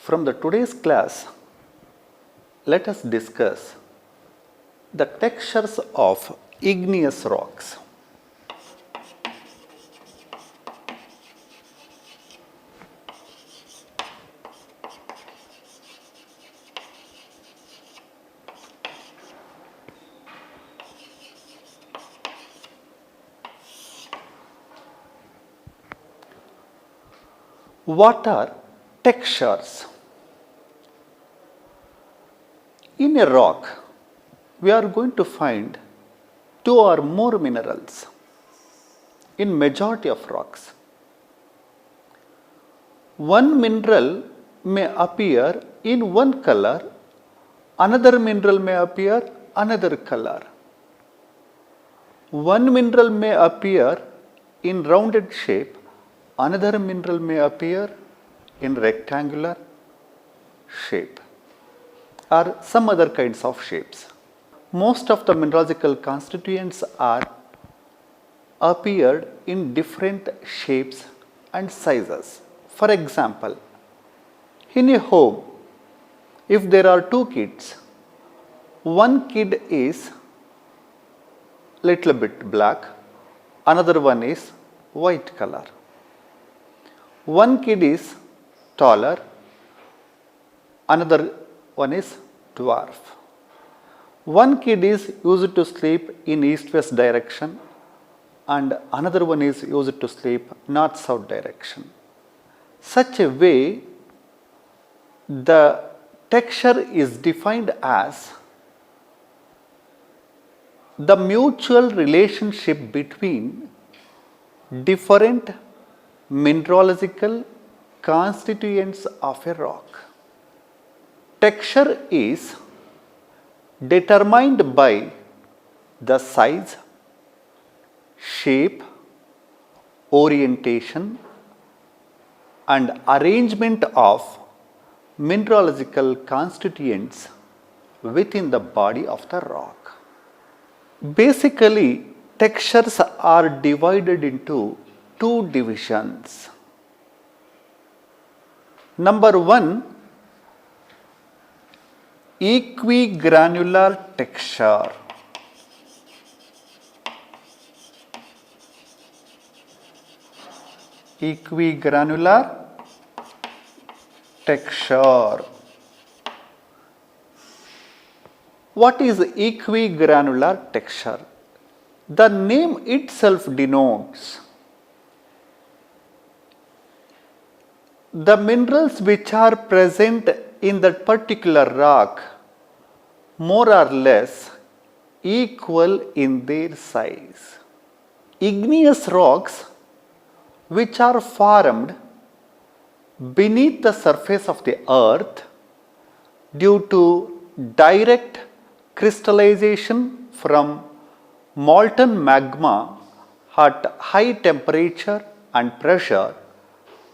From the today's class, let us discuss the textures of igneous rocks. What are textures? In a rock, we are going to find two or more minerals in majority of rocks. One mineral may appear in one color, another mineral may appear another color. One mineral may appear in rounded shape, another mineral may appear in rectangular shape or some other kinds of shapes. Most of the mineralogical constituents are appeared in different shapes and sizes. For example, in a home, if there are two kids, one kid is little bit black, another one is white color. One kid is taller, another one is dwarf. One kid is used to sleep in east-west direction and another one is used to sleep north-south direction. Such a way, the texture is defined as the mutual relationship between different mineralogical constituents of a rock. Texture is determined by the size, shape, orientation and arrangement of mineralogical constituents within the body of the rock. Basically, textures are divided into two divisions. Number one, equigranular texture. Equigranular texture. What is equigranular texture? The name itself denotes the minerals which are present in that particular rock more or less equal in their size. Igneous rocks which are formed beneath the surface of the earth due to direct crystallization from molten magma at high temperature and pressure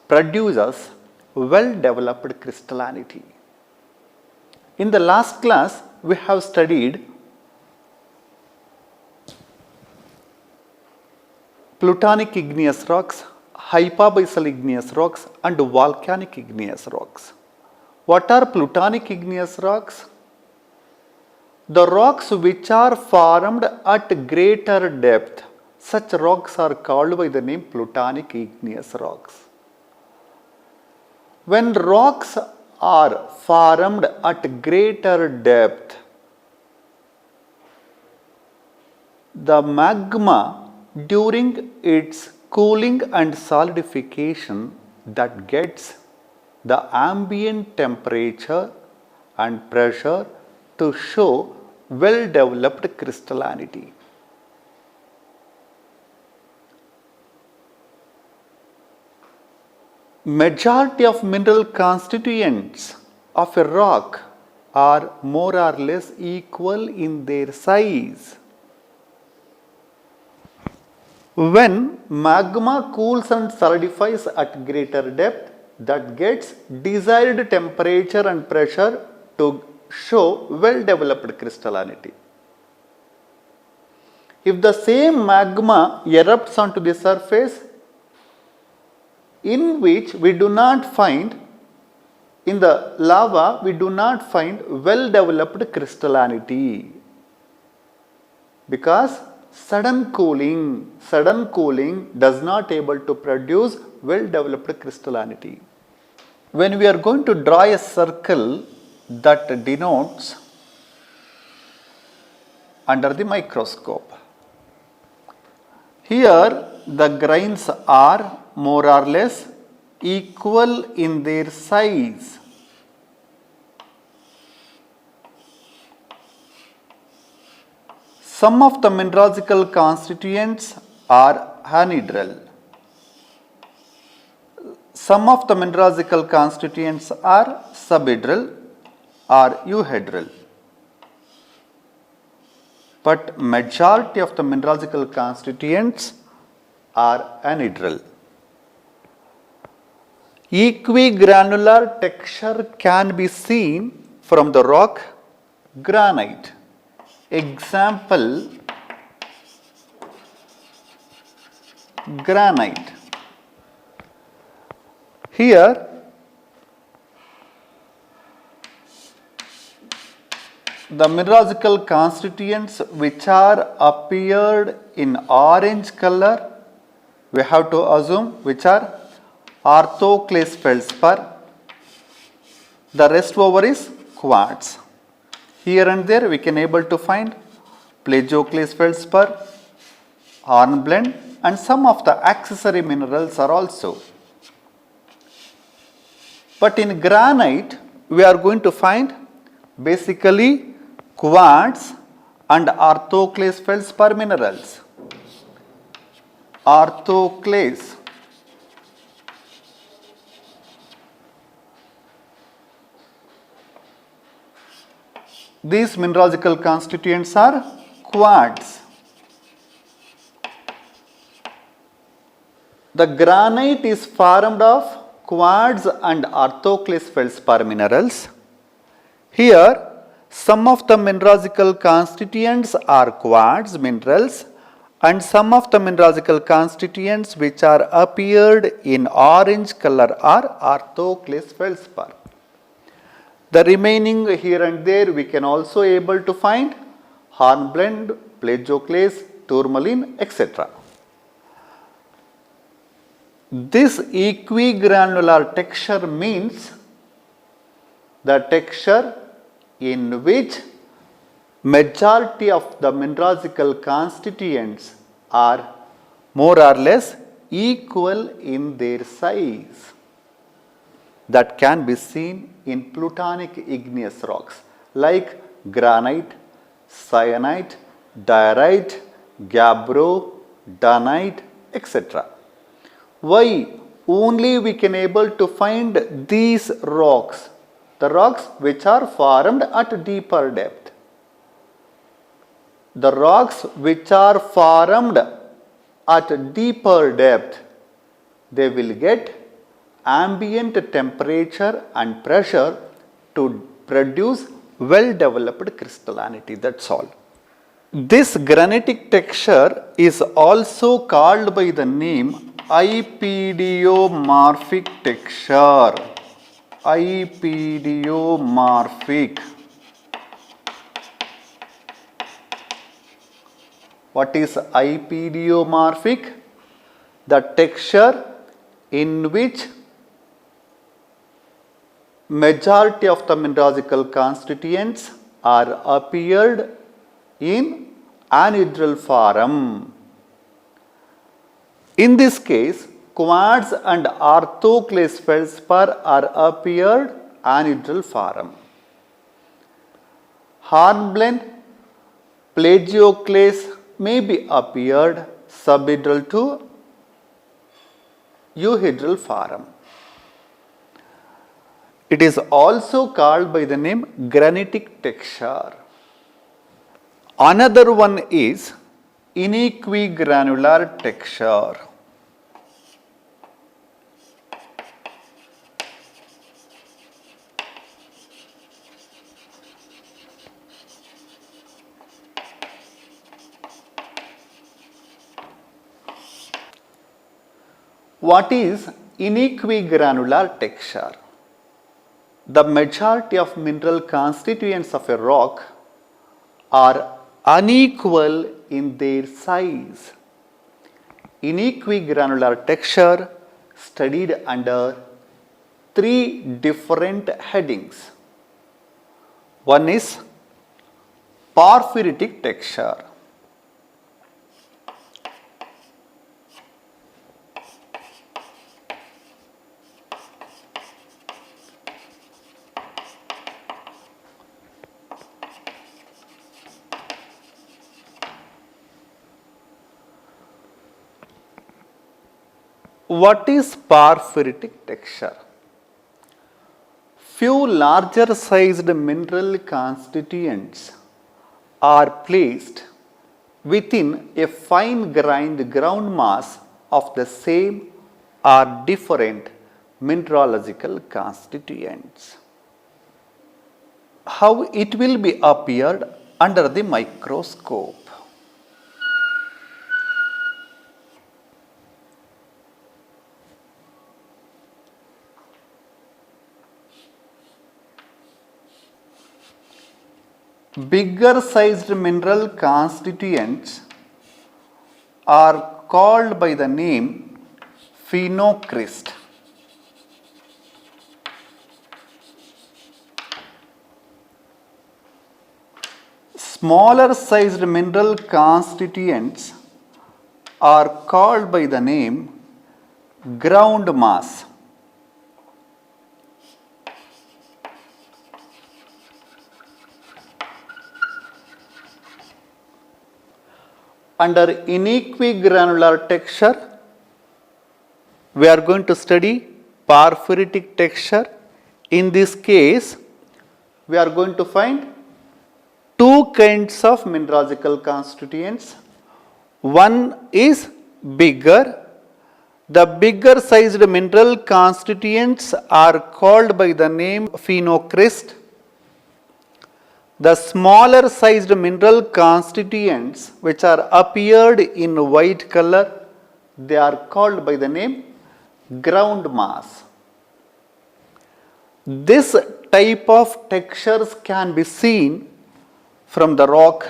produces well-developed crystallinity. In the last class, we have studied plutonic igneous rocks, hypabyssal igneous rocks and volcanic igneous rocks. What are plutonic igneous rocks? The rocks which are formed at greater depth. Such rocks are called by the name plutonic igneous rocks. When rocks are formed at greater depth, the magma during its cooling and solidification that gets the ambient temperature and pressure to show well-developed crystallinity. Majority of mineral constituents of a rock are more or less equal in their size. When magma cools and solidifies at greater depth, that gets desired temperature and pressure to show well-developed crystallinity. If the same magma erupts onto the surface, in which we do not find In the lava, we do not find well developed crystallinity because sudden cooling does not able to produce well developed crystallinity. When we are going to draw a circle that denotes under the microscope, here the grains are more or less equal in their size. Some of the mineralogical constituents are anhedral. Some of the mineralogical constituents are subhedral or euhedral. But majority of the mineralogical constituents are anhedral. Equigranular texture can be seen from the rock granite. Example, granite. Here, the mineralogical constituents which are appeared in orange color, we have to assume which are orthoclase feldspar. The rest over is quartz. Here and there we can able to find plagioclase feldspar, hornblende, and some of the accessory minerals are also. But in granite we are going to find basically quartz and orthoclase feldspar minerals. Orthoclase. These mineralogical constituents are quartz. The granite is formed of quartz and orthoclase feldspar minerals. Here, some of the mineralogical constituents are quartz minerals and some of the mineralogical constituents which are appeared in orange color are orthoclase feldspar. The remaining here and there we can also able to find hornblende, plagioclase, tourmaline, etc. This equigranular texture means the texture in which majority of the mineralogical constituents are more or less equal in their size. That can be seen in plutonic igneous rocks like granite, syenite, diorite, gabbro, dunite, etc. Why only we can able to find these rocks, the rocks which are formed at deeper depth. The rocks which are formed at deeper depth, they will get ambient temperature and pressure to produce well developed crystallinity, that's all. This granitic texture is also called by the name ipidiomorphic texture. Ipidiomorphic. What is ipidiomorphic? The texture in which majority of the mineralogical constituents are appeared in anhedral form. In this case, quartz and orthoclase feldspar are appeared anhedral form. Hornblende, plagioclase may be appeared subhedral to euhedral form. It is also called by the name granitic texture. Another one is inequigranular texture. What is inequigranular texture? the majority of mineral constituents of a rock are unequal in their size. Inequigranular texture studied under three different headings. One is porphyritic texture. What is porphyritic texture? Few larger sized mineral constituents are placed within a fine grained ground mass of the same or different mineralogical constituents. How it will be appeared under the microscope? Bigger sized mineral constituents are called by the name phenocryst. Smaller sized mineral constituents are called by the name ground mass. Under inequigranular texture, we are going to study porphyritic texture. In this case, we are going to find two kinds of mineralogical constituents. One is bigger. The bigger sized mineral constituents are called by the name phenocryst. The smaller sized mineral constituents which are appeared in white color, they are called by the name ground mass. This type of textures can be seen from the rock.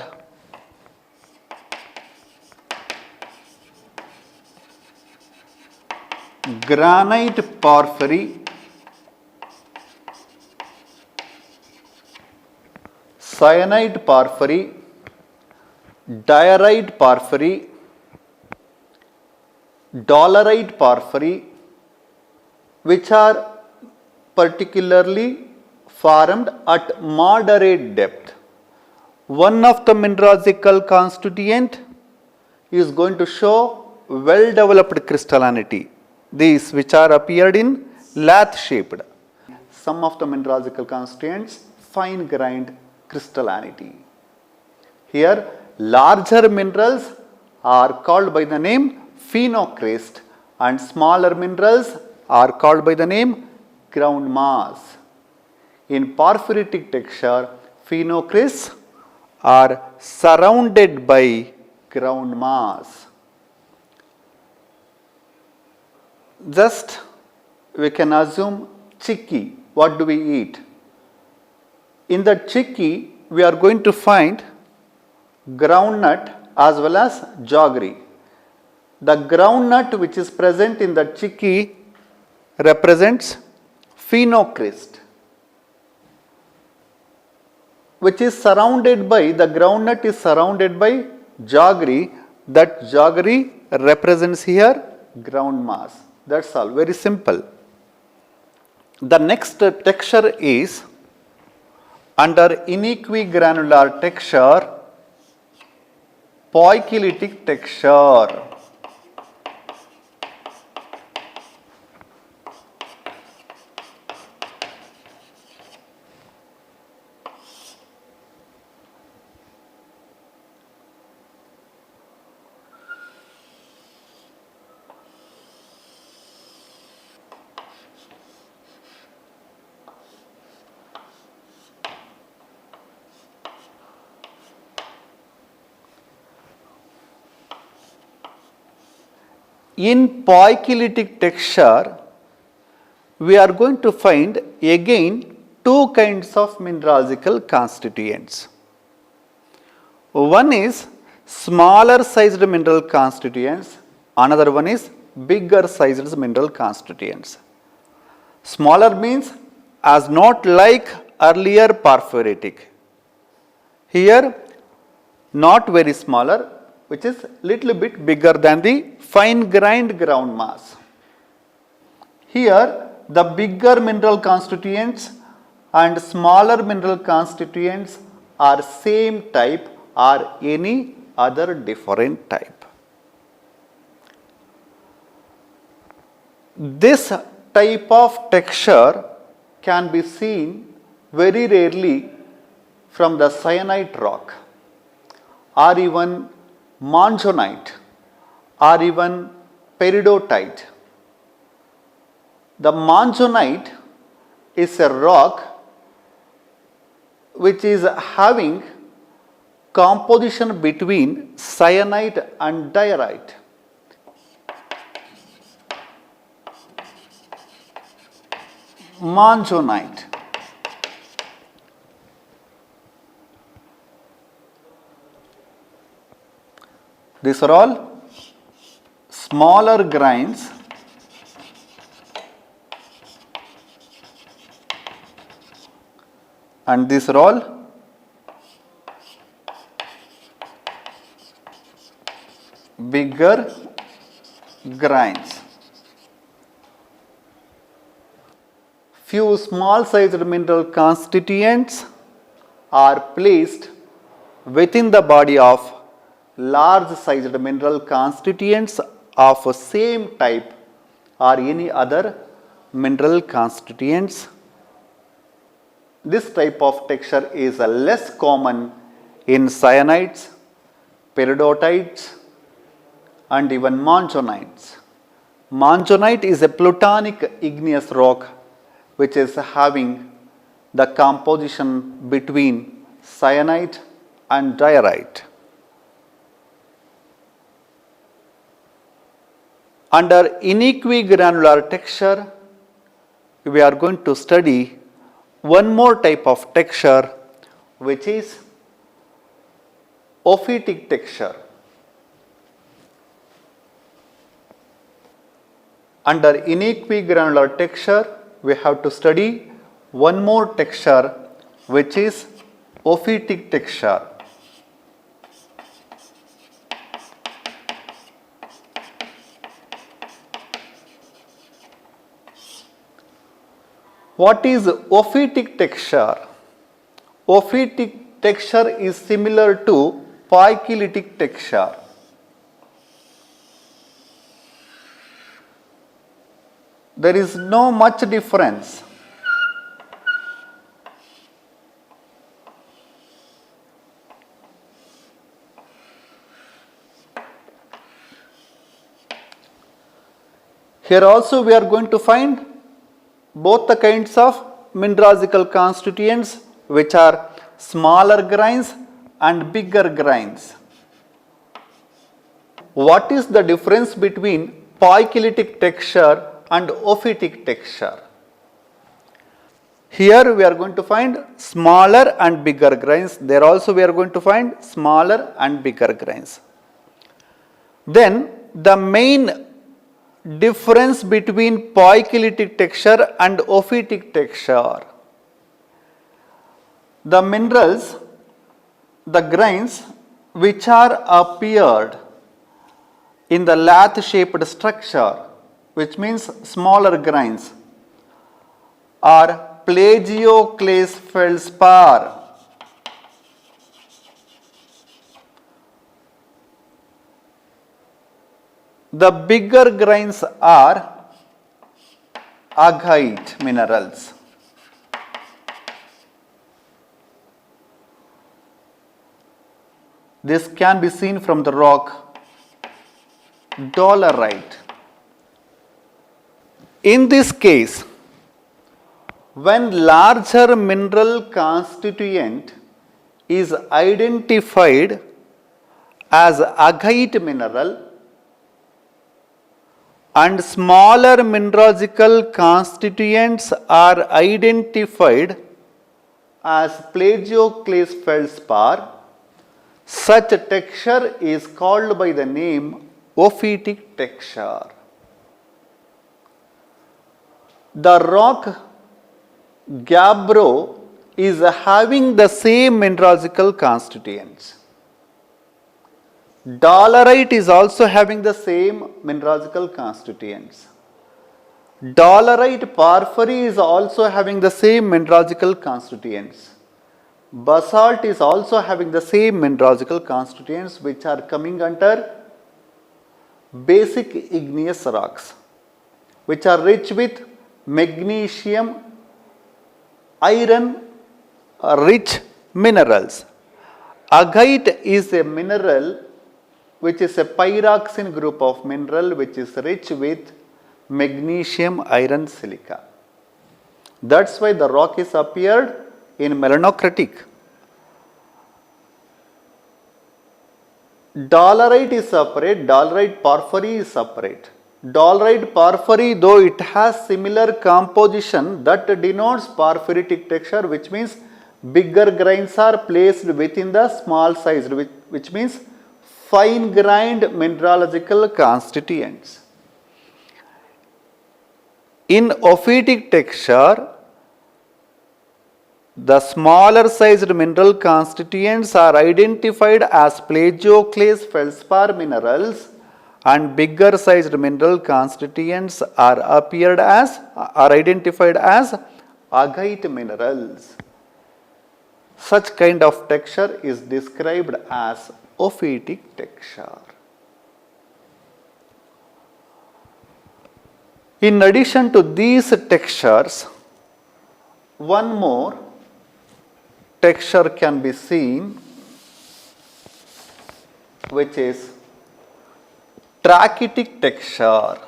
Granite porphyry, cyanide porphyry, diorite porphyry, dolerite porphyry, which are particularly formed at moderate depth. One of the mineralogical constituent is going to show well developed crystallinity. These which are appeared in lath shaped. Some of the mineralogical constituents fine grained crystallinity. Here larger minerals are called by the name phenocryst and smaller minerals are called by the name ground mass. In porphyritic texture, phenocrysts are surrounded by ground mass. Just we can assume chicky. What do we eat? In the chicky, we are going to find groundnut as well as jaggery. The groundnut which is present in the chicky represents phenocryst, which is surrounded by, the groundnut is surrounded by jaggery. That jaggery represents here ground mass. That's all, very simple. The next texture is under inequigranular texture, poikilotic texture. In poikilotic texture, we are going to find again two kinds of mineralogical constituents. One is smaller sized mineral constituents, another one is bigger sized mineral constituents. Smaller means as not like earlier porphyritic. Here not very smaller, which is little bit bigger than the fine grained ground mass. Here the bigger mineral constituents and smaller mineral constituents are same type or any other different type. This type of texture can be seen very rarely from the syenite rock or even monzonite or even peridotite. The monzonite is a rock which is having composition between syenite and diorite. Monzonite. These are all smaller grains and these are all bigger grains. Few small sized mineral constituents are placed within the body of large sized mineral constituents of same type or any other mineral constituents. This type of texture is less common in syenites, peridotites and even monzonites. Monzonite is a plutonic igneous rock which is having the composition between syenite and diorite. Under inequigranular texture, we are going to study one more type of texture which is ophitic texture. Under inequigranular texture, we have to study one more texture which is ophitic texture. What is ophitic texture? Ophitic texture is similar to poikilotic texture. There is no much difference. Here also we are going to find both the kinds of mineralogical constituents which are smaller grains and bigger grains. What is the difference between poikilotic texture and ophitic texture? Here we are going to find smaller and bigger grains. There also we are going to find smaller and bigger grains. Then the main difference between poikilotic texture and ophitic texture. The minerals, the grains which are appeared in the lath shaped structure, which means smaller grains, are plagioclase feldspar. The bigger grains are augite minerals. This can be seen from the rock dolerite. In this case, when larger mineral constituent is identified as augite mineral and smaller mineralogical constituents are identified as plagioclase feldspar, such texture is called by the name ophitic texture. The rock gabbro is having the same mineralogical constituents. Dolerite is also having the same mineralogical constituents. Dolerite porphyry is also having the same mineralogical constituents. Basalt is also having the same mineralogical constituents, which are coming under basic igneous rocks, which are rich with magnesium, iron rich minerals. Agate is a mineral which is a pyroxene group of mineral which is rich with magnesium, iron, silica. That's why the rock is appeared in melanocratic. Dolerite is separate, dolerite porphyry is separate. Dolerite porphyry, though it has similar composition, that denotes porphyritic texture, which means bigger grains are placed within the small size, which means fine grained mineralogical constituents. In ophitic texture, the smaller sized mineral constituents are identified as plagioclase feldspar minerals, and bigger sized mineral constituents are identified as agate minerals. Such kind of texture is described as ophitic texture. In addition to these textures, one more texture can be seen, which is trachytic texture.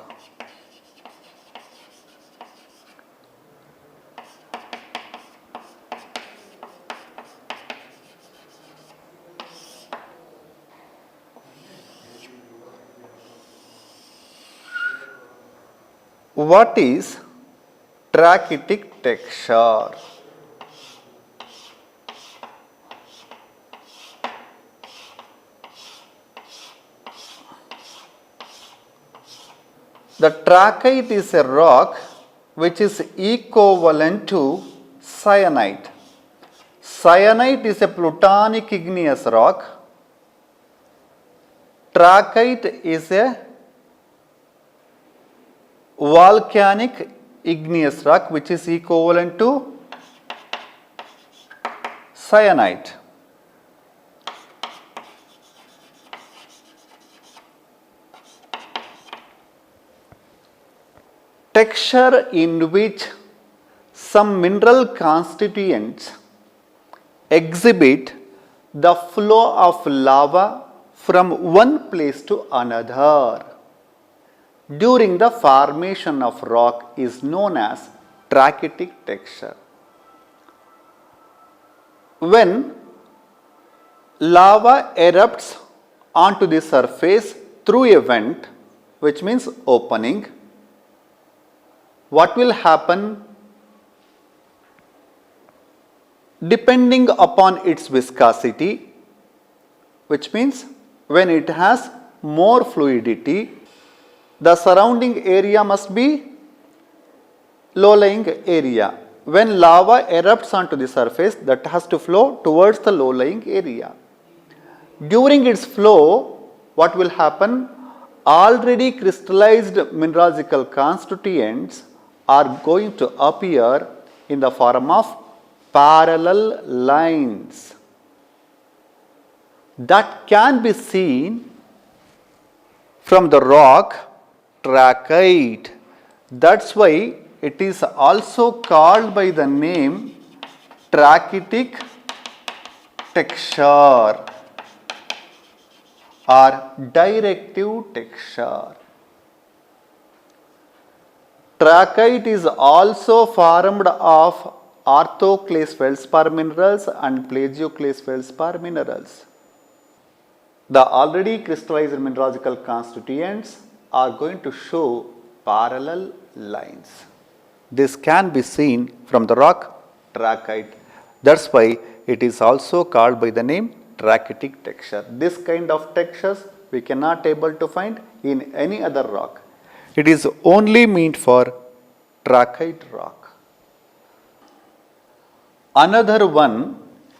What is trachytic texture? The trachyte is a rock which is equivalent to syenite. Syenite is a plutonic igneous rock. Trachyte is a volcanic igneous rock which is equivalent to syenite. Texture in which some mineral constituents exhibit the flow of lava from one place to another during the formation of rock is known as trachytic texture. When lava erupts onto the surface through a vent, which means opening, what will happen? Depending upon its viscosity, which means when it has more fluidity, the surrounding area must be low-lying area. When lava erupts onto the surface, that has to flow towards the low-lying area. During its flow, what will happen? Already crystallized mineralogical constituents are going to appear in the form of parallel lines that can be seen from the rock trachyte. That's why it is also called by the name trachytic texture or directive texture. Trachyte is also formed of orthoclase feldspar minerals and plagioclase feldspar minerals. The already crystallized mineralogical constituents are going to show parallel lines. This can be seen from the rock trachyte. That's why it is also called by the name trachytic texture. This kind of textures we cannot able to find in any other rock. It is only meant for trachyte rock. Another one,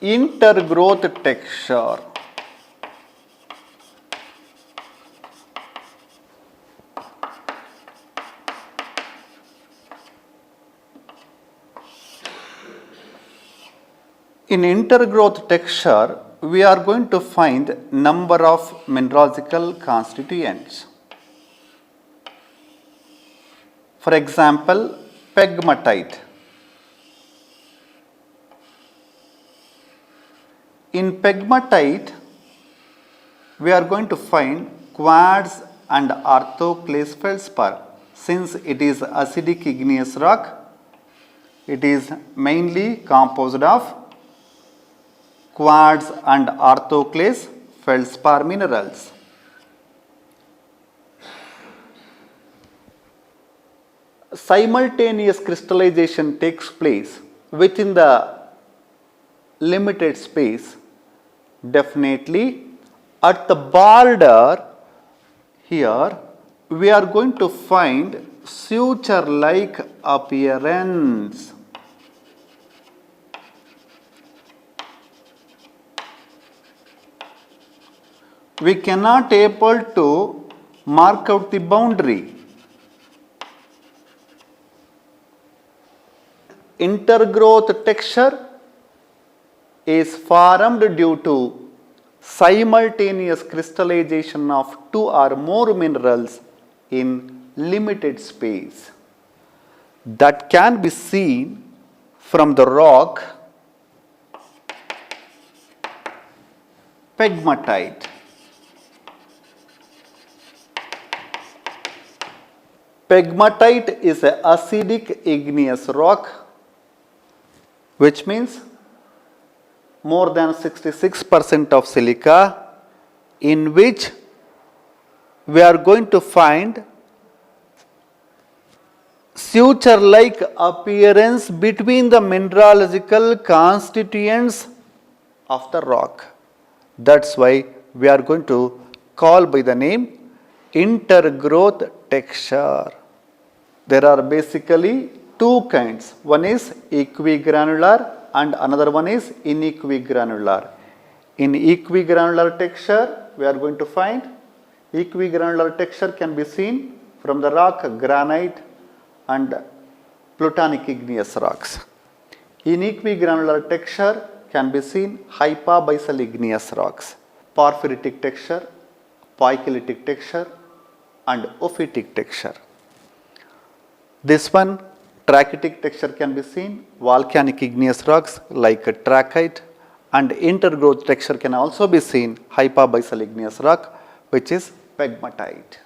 intergrowth texture. In intergrowth texture, we are going to find number of mineralogical constituents. For example, pegmatite. In pegmatite, we are going to find quartz and orthoclase feldspar. Since it is acidic igneous rock, it is mainly composed of quartz and orthoclase feldspar minerals. Simultaneous crystallization takes place within the limited space. Definitely at the border here we are going to find suture like appearance. We cannot able to mark out the boundary. Intergrowth texture is formed due to simultaneous crystallization of two or more minerals in limited space. That can be seen from the rock pegmatite. Pegmatite is an acidic igneous rock, which means more than 66% of silica, in which we are going to find suture like appearance between the mineralogical constituents of the rock. That's why we are going to call by the name intergrowth texture. There are basically two kinds. One is equigranular and another one is inequigranular. In equigranular texture, we are going to find equigranular texture can be seen from the rock granite and plutonic igneous rocks. In equigranular texture can be seen hypabyzal igneous rocks, porphyritic texture, poikilotic texture and ophitic texture. This one, trachytic texture can be seen, volcanic igneous rocks like trachyte, and intergrowth texture can also be seen, hypabyzal igneous rock, which is pegmatite.